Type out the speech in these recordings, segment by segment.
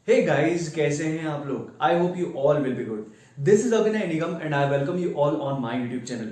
Hey guys, कैसे हैं आप लोग? I hope you all will be good. This is Abhinay Nigam and I welcome you all on my YouTube channel.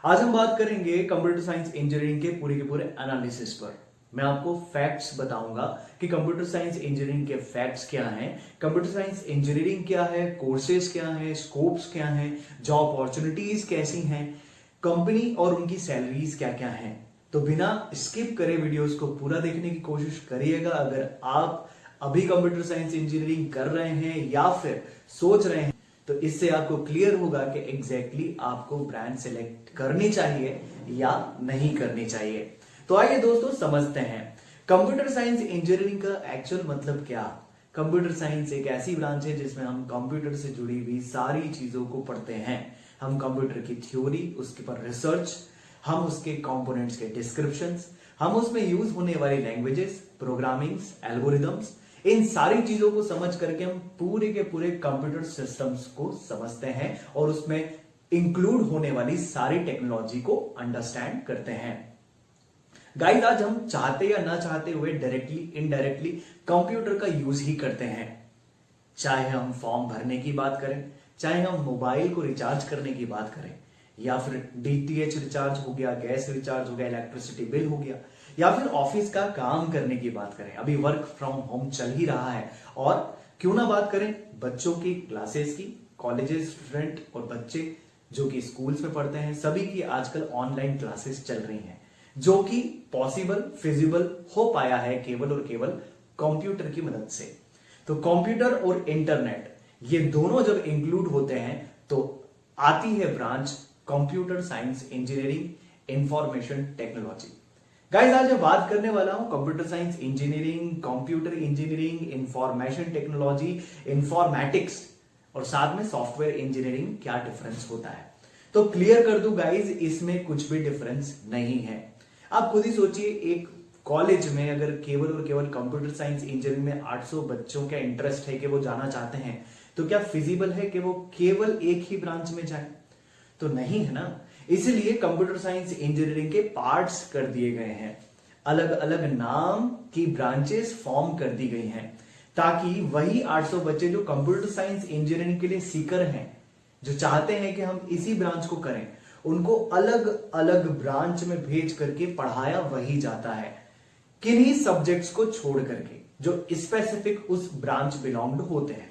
आज हम बात करेंगे कंप्यूटर साइंस इंजीनियरिंग के पूरे एनालिसिस पर। मैं आपको फैक्ट्स बताऊंगा कि कंप्यूटर साइंस इंजीनियरिंग के फैक्ट्स क्या हैं, कंप्यूटर साइंस इंजीनियरिंग क्या है, कोर्सेज क्या हैं, स्कोप्स क्या हैं, जॉब अपॉर्चुनिटीज कैसी हैं, कंपनी और उनकी सैलरीज क्या क्या हैं। तो बिना स्किप करे वीडियोस को पूरा देखने की कोशिश करिएगा। अगर आप अभी कंप्यूटर साइंस इंजीनियरिंग कर रहे हैं या फिर सोच रहे हैं, तो इससे आपको क्लियर होगा कि एग्जैक्टली आपको ब्रांच सेलेक्ट करनी चाहिए या नहीं करनी चाहिए। तो आइए दोस्तों समझते हैं कंप्यूटर साइंस इंजीनियरिंग का एक्चुअल मतलब क्या। कंप्यूटर साइंस एक ऐसी ब्रांच है जिसमें हम कंप्यूटर से जुड़ी हुई सारी चीजों को पढ़ते हैं। हम कंप्यूटर की थ्योरी, उसके पर रिसर्च, हम उसके कंपोनेंट्स के डिस्क्रिप्शंस, हम उसमें यूज होने वाली लैंग्वेजेस, प्रोग्रामिंग्स, एल्गोरिदम्स, इन सारी चीजों को समझ करके हम पूरे के पूरे कंप्यूटर सिस्टम्स को समझते हैं और उसमें इंक्लूड होने वाली सारी टेक्नोलॉजी को अंडरस्टैंड करते हैं। गाइस, आज हम चाहते या ना चाहते हुए डायरेक्टली इनडायरेक्टली कंप्यूटर का यूज ही करते हैं। चाहे हम फॉर्म भरने की बात करें, चाहे हम मोबाइल को रिचार्ज करने की बात करें, या फिर डीटीएच रिचार्ज हो गया, गैस रिचार्ज हो गया, इलेक्ट्रिसिटी बिल हो गया, या फिर ऑफिस का काम करने की बात करें। अभी वर्क फ्रॉम होम चल ही रहा है। और क्यों ना बात करें बच्चों की क्लासेस की, कॉलेजेस स्टूडेंट और बच्चे जो कि स्कूल्स में पढ़ते हैं, सभी की आजकल ऑनलाइन क्लासेस चल रही हैं, जो कि पॉसिबल फिजिबल हो पाया है केवल और केवल कंप्यूटर की मदद से। तो कंप्यूटर और इंटरनेट ये दोनों जब इंक्लूड होते हैं तो आती है branch computer science engineering information technology. Guys, आज मैं बात करने वाला हूं computer science engineering, computer engineering, information technology, informatics और साथ में सॉफ्टवेयर इंजीनियरिंग क्या डिफरेंस होता है। तो क्लियर कर दूं गाइस, इसमें कुछ भी डिफरेंस नहीं है। आप खुद ही सोचिए, एक कॉलेज में अगर केवल और केवल कंप्यूटर साइंस इंजीनियरिंग में 800 बच्चों का इंटरेस्ट है कि वो जाना चाहते हैं, तो क्या फिजिबल है कि वो केवल एक ही ब्रांच में जाए? तो नहीं है ना। इसलिए कंप्यूटर साइंस इंजीनियरिंग के पार्ट्स कर दिए गए हैं, अलग अलग नाम की ब्रांचेस फॉर्म कर दी गई हैं, ताकि वही 800 बच्चे जो कंप्यूटर साइंस इंजीनियरिंग के लिए सीकर हैं, जो चाहते हैं कि हम इसी ब्रांच को करें, उनको अलग अलग ब्रांच में भेज करके पढ़ाया वही जाता है, किन्हीं सब्जेक्ट्स को छोड़ करके जो स्पेसिफिक उस ब्रांच बिलोंग्ड होते हैं।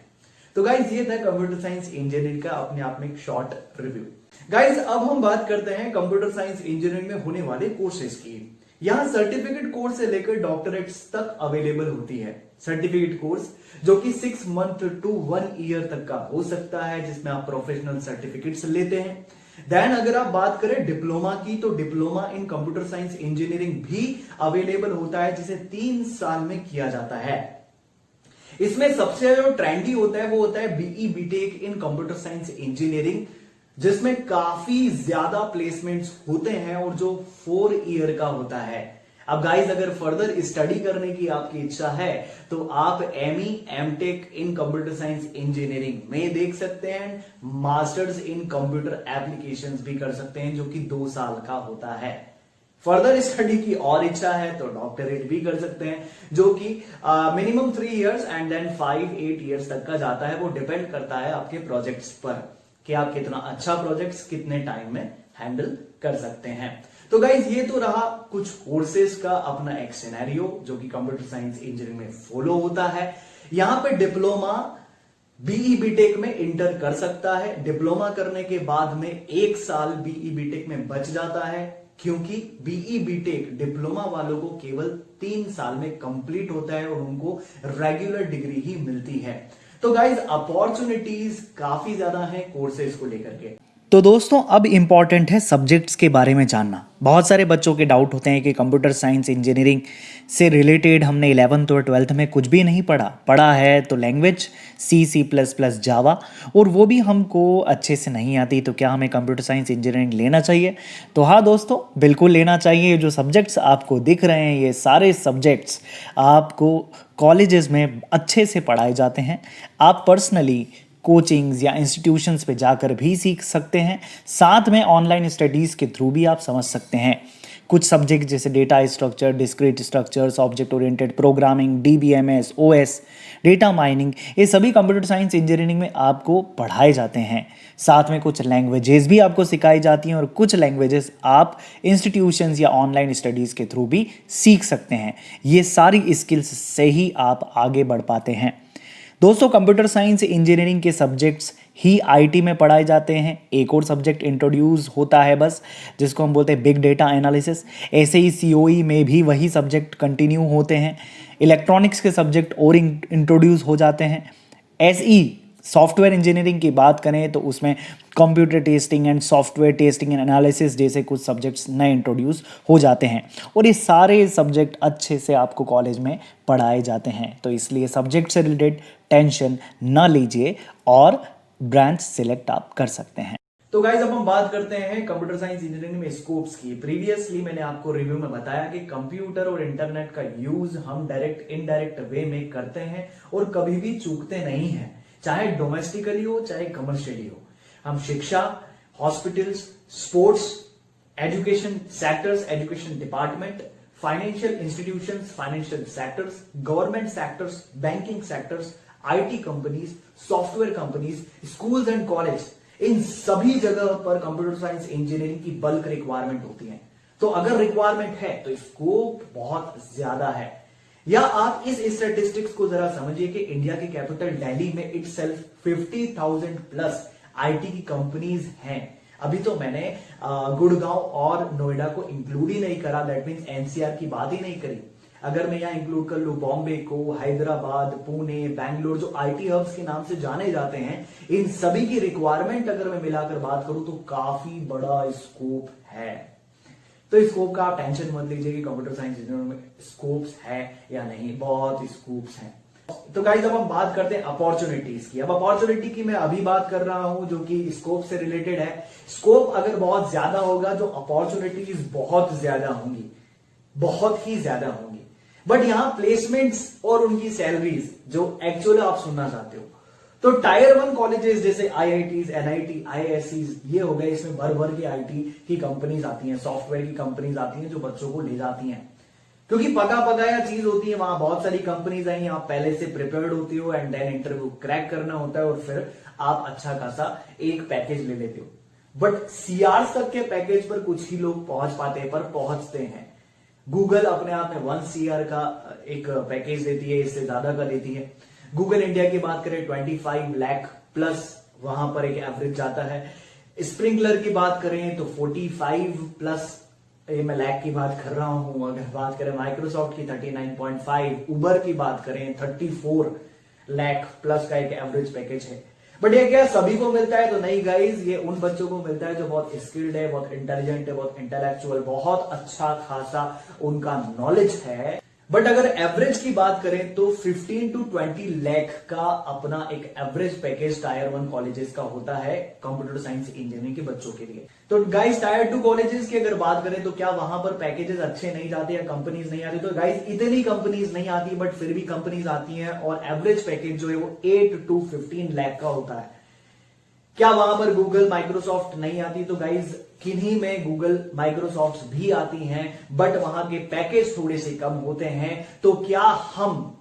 तो गाइज, ये था कंप्यूटर साइंस इंजीनियरिंग का अपने आप में एक शॉर्ट रिव्यू। गाइज, अब हम बात करते हैं कंप्यूटर साइंस इंजीनियरिंग में होने वाले कोर्सेज की। यहां सर्टिफिकेट कोर्स से लेकर डॉक्टरेट्स तक अवेलेबल होती है। सर्टिफिकेट कोर्स जो कि 6 मंथ टू 1 ईयर तक का हो सकता है, जिसमें आप प्रोफेशनल सर्टिफिकेट्स लेते हैं। देन अगर आप बात करें डिप्लोमा की, तो diploma in computer science engineering भी अवेलेबल होता है, जिसे 3 साल में किया जाता है। इसमें सबसे जो ट्रेंडी होता है वो होता है BE BTech in computer science engineering, जिसमें काफी ज्यादा प्लेसमेंट्स होते हैं और जो 4 ईयर का होता है। अब गाइस, अगर फर्दर स्टडी करने की आपकी इच्छा है तो आप ME MTech in computer science engineering में देख सकते हैं। मास्टर्स इन कंप्यूटर एप्लीकेशंस भी कर सकते हैं, जो कि 2 साल का होता है। फर्दर स्टडी की और इच्छा है तो डॉक्टरेट भी कर सकते हैं, जो कि minimum 3 years and then 5-8 years तक का जाता है। वो डिपेंड करता है आपके प्रोजेक्ट्स पर कि आप कितना अच्छा प्रोजेक्ट्स कितने टाइम में हैंडल कर सकते हैं। तो गाइज, ये तो रहा कुछ कोर्सेज का अपना एक सिनेरियो जो कि कंप्यूटर साइंस इंजीनियरिंग में फॉलो होता है। यहां पे डिप्लोमा बीई बीटेक में इंटर कर सकता है। डिप्लोमा करने के बाद में 1 साल बीई बीटेक में बच जाता है, क्योंकि बीई बीटेक डिप्लोमा वालों को केवल 3 साल में कंप्लीट होता है और उनको रेगुलर डिग्री ही मिलती है। तो गाइज, अपॉर्चुनिटीज काफी ज्यादा है कोर्सेज को लेकर के। तो दोस्तों, अब इम्पॉर्टेंट है सब्जेक्ट्स के बारे में जानना। बहुत सारे बच्चों के डाउट होते हैं कि कंप्यूटर साइंस इंजीनियरिंग से रिलेटेड हमने 11th और 12th में कुछ भी नहीं पढ़ा है तो लैंग्वेज C++, जावा, और वो भी हमको अच्छे से नहीं आती, तो क्या हमें कंप्यूटर साइंस इंजीनियरिंग लेना चाहिए? तो हाँ दोस्तों, बिल्कुल लेना चाहिए। जो सब्जेक्ट्स आपको दिख रहे हैं, ये सारे सब्जेक्ट्स आपको कॉलेजेस में अच्छे से पढ़ाए जाते हैं। आप पर्सनली कोचिंग्स या इंस्टीट्यूशंस पे जाकर भी सीख सकते हैं, साथ में ऑनलाइन स्टडीज़ के थ्रू भी आप समझ सकते हैं। कुछ सब्जेक्ट जैसे data structure, discrete structures, object oriented programming, DBMS, OS, data mining, ये सभी कंप्यूटर साइंस इंजीनियरिंग में आपको पढ़ाए जाते हैं। साथ में कुछ लैंग्वेजेस भी आपको सिखाई जाती हैं और कुछ लैंग्वेजेस आप इंस्टीट्यूशंस या ऑनलाइन स्टडीज़ के थ्रू भी सीख सकते हैं। ये सारी स्किल्स से ही आप आगे बढ़ पाते हैं। दोस्तों, कंप्यूटर साइंस इंजीनियरिंग के सब्जेक्ट्स ही आईटी में पढ़ाए जाते हैं। एक और सब्जेक्ट इंट्रोड्यूस होता है बस, जिसको हम बोलते हैं बिग डेटा एनालिसिस। ऐसे ही सीओई में भी वही सब्जेक्ट कंटिन्यू होते हैं। इलेक्ट्रॉनिक्स के सब्जेक्ट और इंट्रोड्यूस हो जाते हैं। एसई सॉफ्टवेयर इंजीनियरिंग की बात करें तो उसमें computer testing and software testing and analysis जैसे कुछ सब्जेक्ट्स नए इंट्रोड्यूस हो जाते हैं और ये सारे सब्जेक्ट अच्छे से आपको कॉलेज में पढ़ाए जाते हैं। तो इसलिए सब्जेक्ट से रिलेटेड टेंशन ना लीजिए और ब्रांच सिलेक्ट आप कर सकते हैं। तो गाइज अब हम बात करते हैं कंप्यूटर साइंस इंजीनियरिंग में स्कोप्स की। प्रीवियसली मैंने आपको रिव्यू में बताया कि कंप्यूटर और इंटरनेट का यूज हम डायरेक्ट इनडायरेक्ट वे में करते हैं और कभी भी चूकते नहीं हैं, चाहे डोमेस्टिकली हो चाहे कमर्शियली हो। हम शिक्षा, hospitals, sports, education sectors, education department, financial institutions, financial sectors, government sectors, banking sectors, IT companies, software companies, schools and college, इन सभी जगह पर कंप्यूटर साइंस इंजीनियरिंग की बल्क रिक्वायरमेंट होती है। तो अगर रिक्वायरमेंट है तो स्कोप बहुत ज्यादा है। या आप इस स्टैटिस्टिक्स को जरा समझिए कि इंडिया की कैपिटल दिल्ली में इटसेल्फ 50,000 प्लस आईटी की कंपनीज हैं। अभी तो मैंने गुड़गांव और नोएडा को इंक्लूड ही नहीं करा, दैट मींस एनसीआर की बात ही नहीं करी। अगर मैं यहां इंक्लूड कर लूं बॉम्बे को, हैदराबाद, पुणे, बैंगलोर, जो आईटी हब्स के नाम से जाने जाते हैं, इन सभी की रिक्वायरमेंट अगर मैं मिलाकर बात करूं तो काफी बड़ा स्कोप है। तो स्कोप का आप टेंशन मत लीजिए कि कंप्यूटर साइंस इंजीनियरिंग में स्कोप्स है या नहीं, बहुत स्कोप्स हैं। तो गाइस अब हम बात करते हैं अपॉर्चुनिटीज की। अब अपॉर्चुनिटी की मैं अभी बात कर रहा हूं जो कि स्कोप से रिलेटेड है। स्कोप अगर बहुत ज्यादा होगा, जो अपॉर्चुनिटीज बहुत ज्यादा होंगी, बहुत ही ज्यादा होंगी। बट यहां प्लेसमेंट्स और उनकी सैलरीज जो एक्चुअली आप सुनना चाहते हो, तो टायर 1 कॉलेजेस जैसे आईआईटीज, एनआईटी, आईआईएससीज, ये हो गए, इसमें भर भर के आईटी की कंपनीज आती हैं, सॉफ्टवेयर की कंपनीज आती हैं जो बच्चों को ले जाती हैं, क्योंकि पका पकाया चीज होती है। वहां बहुत सारी कंपनीज आई, आप पहले से प्रिपेयर्ड होती हो एंड देन इंटरव्यू क्रैक करना होता है और फिर आप अच्छा खासा एक पैकेज ले लेते हो। बट सीआर तक के पैकेज पर कुछ ही लोग पहुंच पाते हैं, पर पहुंचते हैं। गूगल अपने आप में 1 CR का एक पैकेज देती है, इससे ज्यादा का देती है। गूगल इंडिया की बात करें 25 लाख प्लस वहां पर एक एवरेज जाता है। स्प्रिंगलर की बात करें तो 45 प्लस, ये मैं लाख की बात कर रहा हूं। अगर बात करें माइक्रोसॉफ्ट की 39.5, उबर की बात करें 34 लाख प्लस का एक एवरेज पैकेज है। बट ये क्या सभी को मिलता है? तो नहीं गाइज, ये उन बच्चों को मिलता है जो बहुत स्किल्ड है, बहुत इंटेलिजेंट है, बहुत इंटेलेक्चुअल, बहुत अच्छा खासा उनका नॉलेज है। बट अगर एवरेज की बात करें तो 15 to 20 लाख का अपना एक एवरेज पैकेज टायर 1 कॉलेजेस का होता है कंप्यूटर साइंस इंजीनियरिंग के बच्चों के लिए। तो गाइस टायर 2 कॉलेजेस की अगर बात करें तो क्या वहां पर पैकेजेस अच्छे नहीं जाते या कंपनीज नहीं आती? तो गाइस इतनी कंपनीज नहीं आती, बट फिर भी कंपनीज आती हैं और एवरेज पैकेज जो है वो 8 to 15 लाख का होता है। क्या वहां पर गूगल, माइक्रोसॉफ्ट नहीं आती? तो गाइज किन्हीं में गूगल, माइक्रोसॉफ्ट भी आती हैं, बट वहां के पैकेज थोड़े से कम होते हैं। तो क्या हम,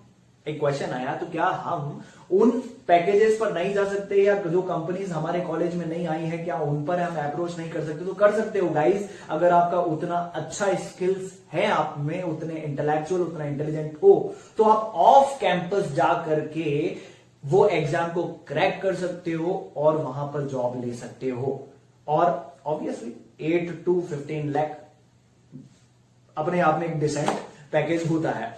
एक क्वेश्चन आया, तो क्या हम उन पैकेजेस पर नहीं जा सकते, या जो कंपनीज हमारे कॉलेज में नहीं आई है क्या उन पर हम अप्रोच नहीं कर सकते? तो कर सकते हो गाइज, अगर आपका उतना अच्छा स्किल्स है, आप में उतने इंटेलेक्चुअल, उतना इंटेलिजेंट हो, तो आप ऑफ कैंपस जा करके वो एग्जाम को क्रैक कर सकते हो और वहां पर जॉब ले सकते हो। और ऑब्वियसली 8 to 15 लाख अपने आप में एक डिसेंट पैकेज होता है।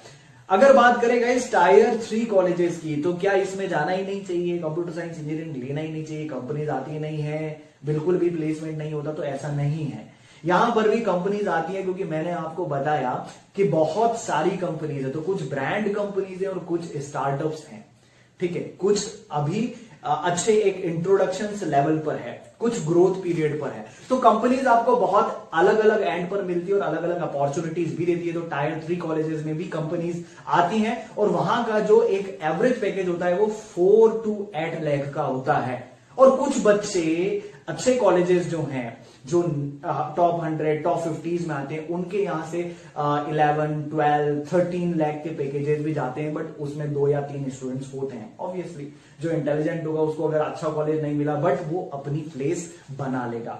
अगर बात करें गाइस टायर 3 कॉलेजेस की, तो क्या इसमें जाना ही नहीं चाहिए? कंप्यूटर साइंस इंजीनियरिंग लेना ही नहीं चाहिए? कंपनीज आती नहीं है, बिल्कुल भी प्लेसमेंट नहीं होता? तो ऐसा नहीं है, यहां पर भी कंपनीज आती है, क्योंकि मैंने आपको बताया कि बहुत सारी कंपनीज है। तो कुछ ब्रांड कंपनीज है और कुछ स्टार्टअप्स हैं, ठीक है। कुछ अभी अच्छे एक इंट्रोडक्शन लेवल पर है, कुछ ग्रोथ पीरियड पर है। तो कंपनीज आपको बहुत अलग अलग एंड पर मिलती है और अलग अलग अपॉर्चुनिटीज भी देती है। तो टायर 3 कॉलेजेस में भी कंपनीज आती हैं और वहां का जो एक एवरेज पैकेज होता है वो 4 to 8 लाख का होता है। और कुछ बच्चे अच्छे कॉलेजेस जो हैं, जो टॉप 100 टॉप 50s में आते हैं, उनके यहां से 11 12 13 लाख के पैकेजेस भी जाते हैं, बट उसमें 2 या 3 स्टूडेंट्स होते हैं। ऑब्वियसली जो इंटेलिजेंट होगा उसको अगर अच्छा कॉलेज नहीं मिला, बट वो अपनी प्लेस बना लेगा।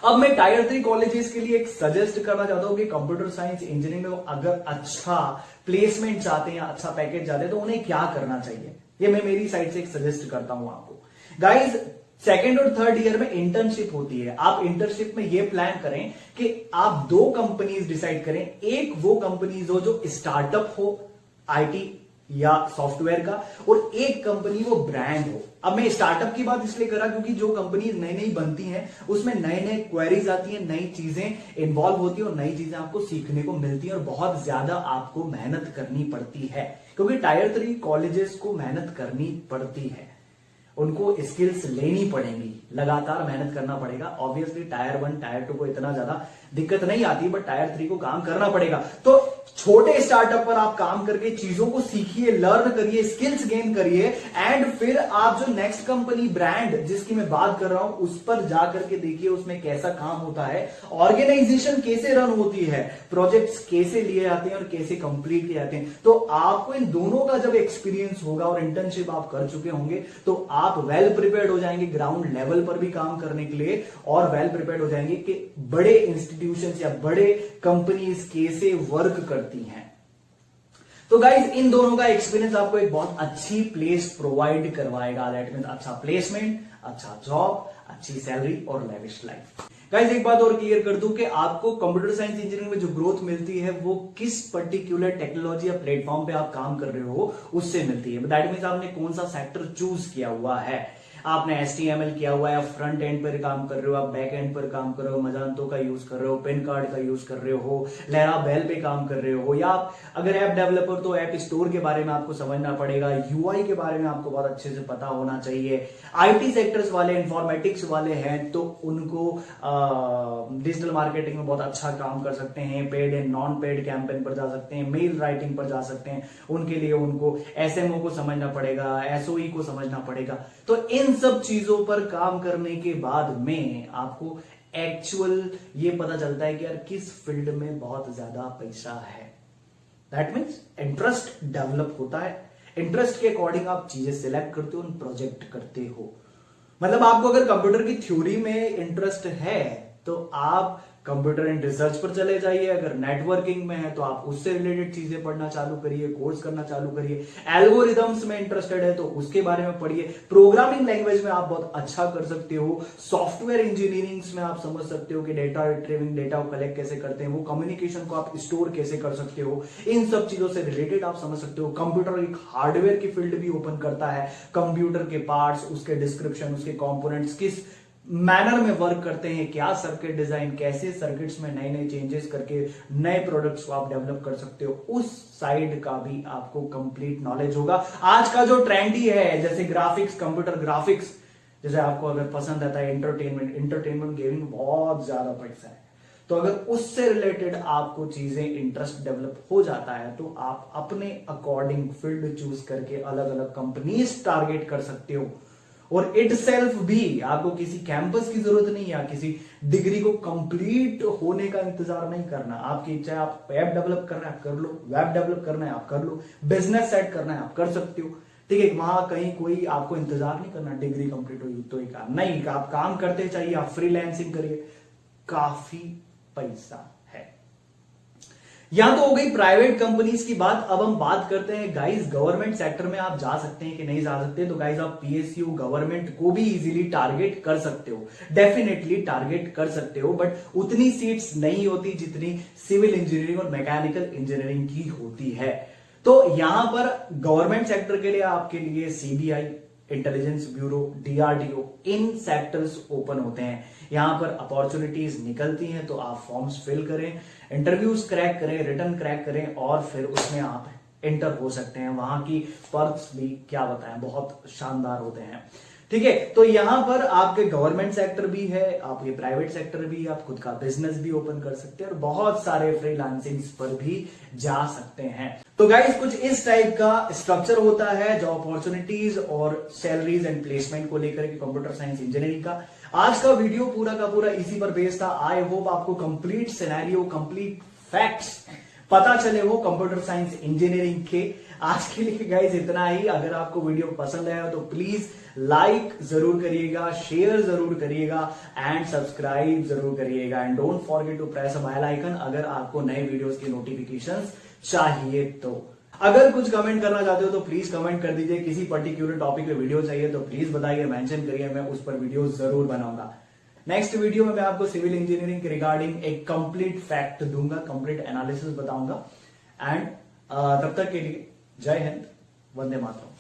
अब मैं टायर 3 कॉलेजेस के लिए एक सजेस्ट करना चाहता हूं कि कंप्यूटर साइंस इंजीनियरिंग में अगर अच्छा प्लेसमेंट चाहते हैं, अच्छा पैकेज चाहते हैं, तो उन्हें क्या करना चाहिए, ये मैं मेरी साइड से एक सजेस्ट करता हूं आपको। गाइज, सेकेंड और थर्ड ईयर में इंटर्नशिप होती है। आप इंटर्नशिप में ये प्लान करें कि आप 2 कंपनीज डिसाइड करें। एक वो कंपनीज हो जो स्टार्टअप हो आईटी या सॉफ्टवेयर का, और एक कंपनी वो ब्रांड हो। अब मैं स्टार्टअप की बात इसलिए करा क्योंकि जो कंपनी नई नई बनती हैं उसमें नए नए क्वेरीज आती हैं, नई चीजें इन्वॉल्व होती है और नई चीजें आपको सीखने को मिलती है और बहुत ज्यादा आपको मेहनत करनी पड़ती है, क्योंकि टायर 3 कॉलेजेस को मेहनत करनी पड़ती है, उनको स्किल्स लेनी पड़ेंगी, लगातार मेहनत करना पड़ेगा। ऑब्वियसली टायर 1 टायर 2 को इतना ज्यादा दिक्कत नहीं आती, बट टायर 3 को काम करना पड़ेगा। तो छोटे स्टार्टअप पर आप काम करके चीजों को सीखिए, लर्न करिए, स्किल्स गेन करिए, एंड फिर आप जो नेक्स्ट कंपनी ब्रांड जिसकी मैं बात कर रहा हूं उस पर जाकर के देखिए उसमें कैसा काम होता है, ऑर्गेनाइजेशन कैसे रन होती है, प्रोजेक्ट्स कैसे लिए जाते हैं और कैसे कंप्लीट किए जाते हैं। तो आपको इन दोनों का जब एक्सपीरियंस होगा और इंटर्नशिप आप कर चुके होंगे तो आप वेल प्रिपेयर्ड हो जाएंगे ग्राउंड लेवल पर भी काम करने के लिए, और वेल प्रिपेयर्ड हो जाएंगे कि बड़े इंस्टीट्यूशंस या बड़े कंपनीज कैसे वर्क करती हैं। तो गाइज, इन दोनों का एक्सपीरियंस आपको एक बहुत अच्छी प्लेस प्रोवाइड करवाएगा। दैट मींस अच्छा प्लेसमेंट, अच्छा जॉब, अच्छी सैलरी और लेविश लाइफ। गाइज, एक बात और क्लियर कर दूं कि आपको कंप्यूटर साइंस इंजीनियरिंग में जो ग्रोथ मिलती है वो किस पर्टिकुलर टेक्नोलॉजी या प्लेटफॉर्म पे आप काम कर रहे हो उससे मिलती है। दैट मींस आपने कौन सा सेक्टर चूज किया हुआ है। आपने HTML किया हुआ है, आप फ्रंट एंड पर काम कर रहे हो, आप बैक एंड पर काम कर रहे हो, मजांतो का यूज कर रहे हो, पेन कार्ड का यूज कर रहे हो, लैरावेल पे काम कर रहे हो, या आप अगर ऐप डेवलपर तो ऐप स्टोर के बारे में आपको समझना पड़ेगा, UI के बारे में आपको बहुत अच्छे से पता होना चाहिए। IT सेक्टर्स वाले, इंफॉर्मेटिक्स वाले हैं तो उनको डिजिटल मार्केटिंग में बहुत अच्छा काम कर सकते हैं, paid and non paid campaign पर जा सकते हैं, मेल राइटिंग पर जा सकते हैं। उनके लिए उनको SMO को समझना पड़ेगा, SOE को समझना पड़ेगा। तो इन सब चीजों पर काम करने के बाद में आपको एक्चुअल ये पता चलता है कि यार किस फील्ड में बहुत ज्यादा पैसा है। दैट मीन्स इंटरेस्ट डेवलप होता है, इंटरेस्ट के अकॉर्डिंग आप चीजें सिलेक्ट करते हो, प्रोजेक्ट करते हो। मतलब आपको अगर कंप्यूटर की थ्योरी में इंटरेस्ट है तो आप कंप्यूटर एंड रिसर्च पर चले जाइए, अगर नेटवर्किंग में है तो आप उससे रिलेटेड चीजें पढ़ना चालू करिए, कोर्स करना चालू करिए, एल्गोरिदम्स में इंटरेस्टेड है तो उसके बारे में पढ़िए, प्रोग्रामिंग लैंग्वेज में आप बहुत अच्छा कर सकते हो, सॉफ्टवेयर इंजीनियरिंग में आप समझ सकते हो कि डेटा रिट्रीविंग, डेटा को कलेक्ट कैसे करते हैं, वो कम्युनिकेशन को आप स्टोर कैसे कर सकते हो, इन सब चीजों से रिलेटेड आप समझ सकते हो। कंप्यूटर एक हार्डवेयर की फील्ड भी ओपन करता है, कंप्यूटर के पार्ट्स, उसके डिस्क्रिप्शन, उसके कंपोनेंट्स किस मैनर में वर्क करते हैं, क्या सर्किट डिजाइन, कैसे सर्किट्स में नए नए चेंजेस करके नए प्रोडक्ट्स को आप डेवलप कर सकते हो, उस साइड का भी आपको कंप्लीट नॉलेज होगा। आज का जो ट्रेंड ही है जैसे ग्राफिक्स, कंप्यूटर ग्राफिक्स, जैसे आपको अगर पसंद आता है एंटरटेनमेंट गेमिंग बहुत ज्यादा पैसा है, तो अगर उससे रिलेटेड आपको चीजें इंटरेस्ट डेवलप हो जाता है तो आप अपने अकॉर्डिंग फील्ड चूज करके अलग अलग कंपनीज टारगेट कर सकते हो। और इट सेल्फ भी आपको किसी कैंपस की जरूरत नहीं है, किसी डिग्री को कंप्लीट होने का इंतजार नहीं करना। आपकी इच्छा है, आप वेब डेवलप करना है आप कर लो, वेब डेवलप करना है आप कर लो, बिजनेस सेट करना है आप कर सकते हो। ठीक है, वहां कहीं कोई आपको इंतजार नहीं करना डिग्री कंप्लीट होगी तो ही काम नहीं, आप काम करते चाहिए, आप फ्रीलांसिंग करिए, काफी पैसा है। यहां तो हो गई प्राइवेट कंपनीज की बात। अब हम बात करते हैं गाइस गवर्नमेंट सेक्टर में आप जा सकते हैं कि नहीं जा सकते। तो गाइस आप PSU गवर्नमेंट को भी इजीली टारगेट कर सकते हो, डेफिनेटली टारगेट कर सकते हो, बट उतनी सीट्स नहीं होती जितनी सिविल इंजीनियरिंग और मैकेनिकल इंजीनियरिंग की होती है। तो यहां पर गवर्नमेंट सेक्टर के लिए आपके लिए CBI, इंटेलिजेंस ब्यूरो, DRDO, इन सेक्टर्स ओपन होते हैं। यहां पर अपॉर्चुनिटीज निकलती हैं तो आप फॉर्म्स फिल करें, इंटरव्यूज क्रैक करें, रिटर्न क्रैक करें और फिर उसमें आप एंटर हो सकते हैं। वहां की पर्क्स भी क्या बताएं, बहुत शानदार होते हैं। ठीक है, तो यहां पर आपके गवर्नमेंट सेक्टर भी है, आपके प्राइवेट सेक्टर भी है, आप खुद का बिजनेस भी ओपन कर सकते हैं और बहुत सारे फ्रीलांसिंग्स पर भी जा सकते हैं। तो गाइस कुछ इस टाइप का स्ट्रक्चर होता है जॉब अपॉर्चुनिटीज और सैलरीज एंड प्लेसमेंट को लेकर के कंप्यूटर साइंस इंजीनियरिंग का। आज का वीडियो पूरा का पूरा इसी पर बेस्ड था। आई होप आपको कंप्लीट सिनेरियो, कंप्लीट फैक्ट्स पता चले हो कंप्यूटर साइंस इंजीनियरिंग के। आज के लिए गाइस इतना ही। अगर आपको वीडियो पसंद आया तो प्लीज लाइक जरूर करिएगा, शेयर जरूर करिएगा एंड सब्सक्राइब जरूर करिएगा and don't forget to press bell icon अगर आपको नए वीडियोस की नोटिफिकेशंस चाहिए तो। अगर कुछ कमेंट करना चाहते हो तो प्लीज कमेंट कर दीजिए। किसी पर्टिकुलर टॉपिक पे वीडियो चाहिए तो प्लीज बताइए, मेंशन करिए, मैं उस पर वीडियो जरूर बनाऊंगा। नेक्स्ट वीडियो में मैं आपको सिविल इंजीनियरिंग के रिगार्डिंग एक कंप्लीट फैक्ट दूंगा, कंप्लीट एनालिसिस बताऊंगा एंड तब तक के लिए जय हिंद, वंदे मातरम।